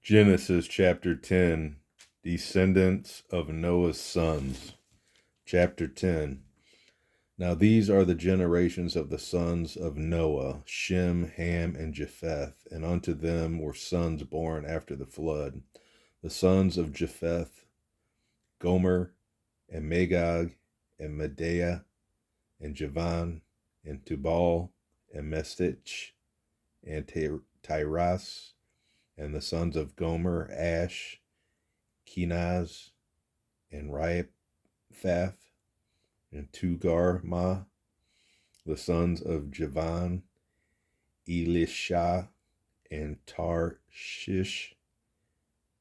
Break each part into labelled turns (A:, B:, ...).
A: Genesis chapter 10, Descendants of Noah's sons. Chapter 10. Now these are the generations of the sons of Noah, Shem, Ham, and Japheth, and unto them were sons born after the flood. The sons of Japheth, Gomer, and Magog, and Medea, and Javan, and Tubal, and Mestich, and Tyras, and the sons of Gomer, Ash, Kenaz, and Riphath, and Tugarma. The sons of Javan, Elisha, and Tarshish,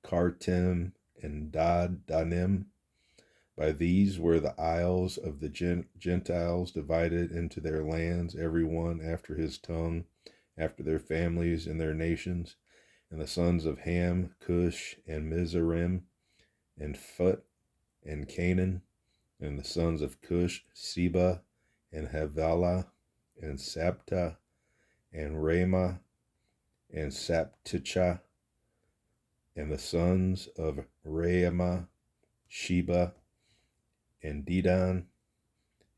A: Kartim, and Dadanim. By these were the isles of the Gentiles divided into their lands, every one after his tongue, after their families and their nations. And the sons of Ham, Cush, and Mizraim, and Phut, and Canaan. And the sons of Cush, Seba, and Havilah, and Sabta, and Ramah, and Sapticha. And the sons of Ramah, Sheba, and Dedan.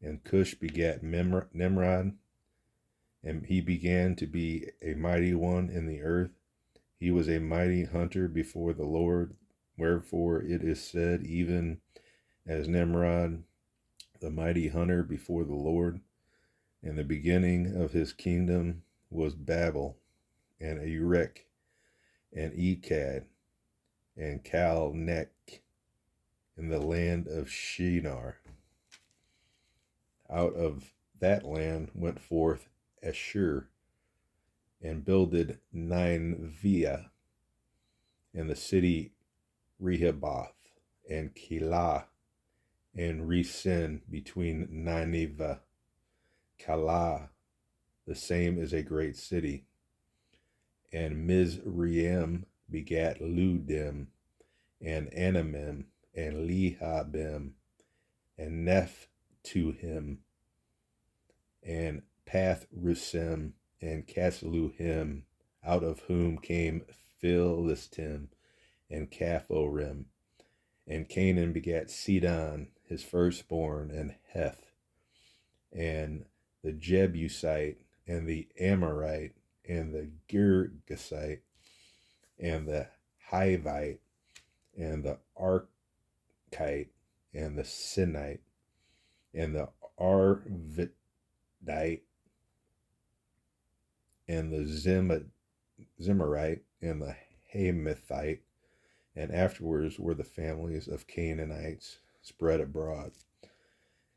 A: And Cush begat Nimrod, and he began to be a mighty one in the earth. He was a mighty hunter before the Lord, wherefore it is said, even as Nimrod, the mighty hunter before the Lord. And the beginning of his kingdom was Babel, and Erech, and Ekkad, and Calnech, in the land of Shinar. Out of that land went forth Ashur, and builded Nineveh, and the city Rehoboth, and Keilah, and Resen between Nineveh. Keilah, the same is a great city. And Mizraim begat Ludim, and Anamim, and Lehabim, and Nephtuhim, and Pathrusim, and Casluhim, out of whom came Philistim, and Caphorim. And Canaan begat Sidon, his firstborn, and Heth, and the Jebusite, and the Amorite, and the Girgasite, and the Hivite, and the Arkite, and the Sinite, and the Arvadite, and the Zimmerite, and the Hamathite. And afterwards were the families of Canaanites spread abroad.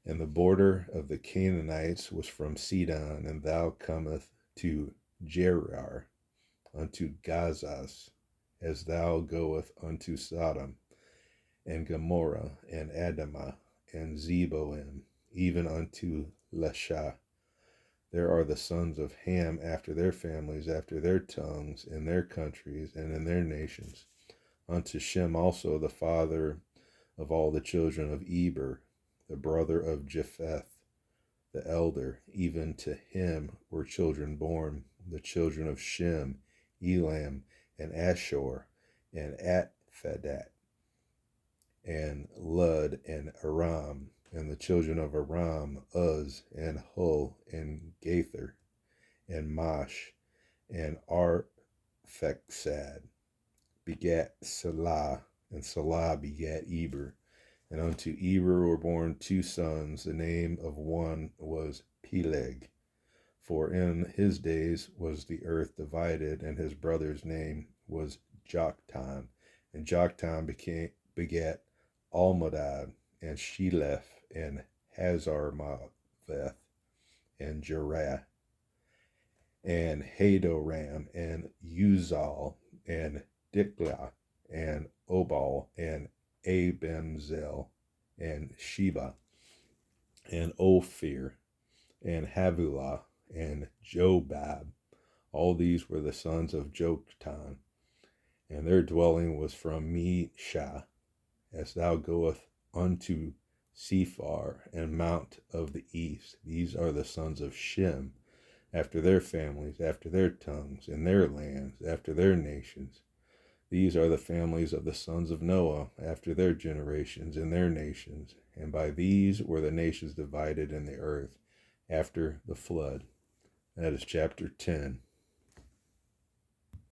A: And the border of the Canaanites was from Sidon, and thou cometh to Gerar, unto Gazas, as thou goeth unto Sodom, and Gomorrah, and Admah, and Zeboim, even unto Lasha. There are the sons of Ham after their families, after their tongues, in their countries, and in their nations. Unto Shem also, the father of all the children of Eber, the brother of Japheth, the elder, even to him were children born, the children of Shem, Elam, and Ashur, and Atphadat, and Lud, and Aram. And the children of Aram, Uz, and Hul, and Gaither, and Mash, and Arphaxad begat Salah, and Salah begat Eber. And unto Eber were born two sons. The name of one was Peleg, for in his days was the earth divided, and his brother's name was Joktan. And Joktan begat Almodad, and Sheleph, and Hazarmaveth, and Jerah, and Hadoram, and Uzal, and Diklah, and Obal, and Abimzel, and Sheba, and Ophir, and Havilah, and Jobab. All these were the sons of Joktan, and their dwelling was from Mesha, as thou goeth unto Sephar, and Mount of the east. These are the sons of Shem, after their families, after their tongues, in their lands, after their nations. These are the families of the sons of Noah after their generations and their nations, and by these were the nations divided in the earth after the flood. That is chapter 10.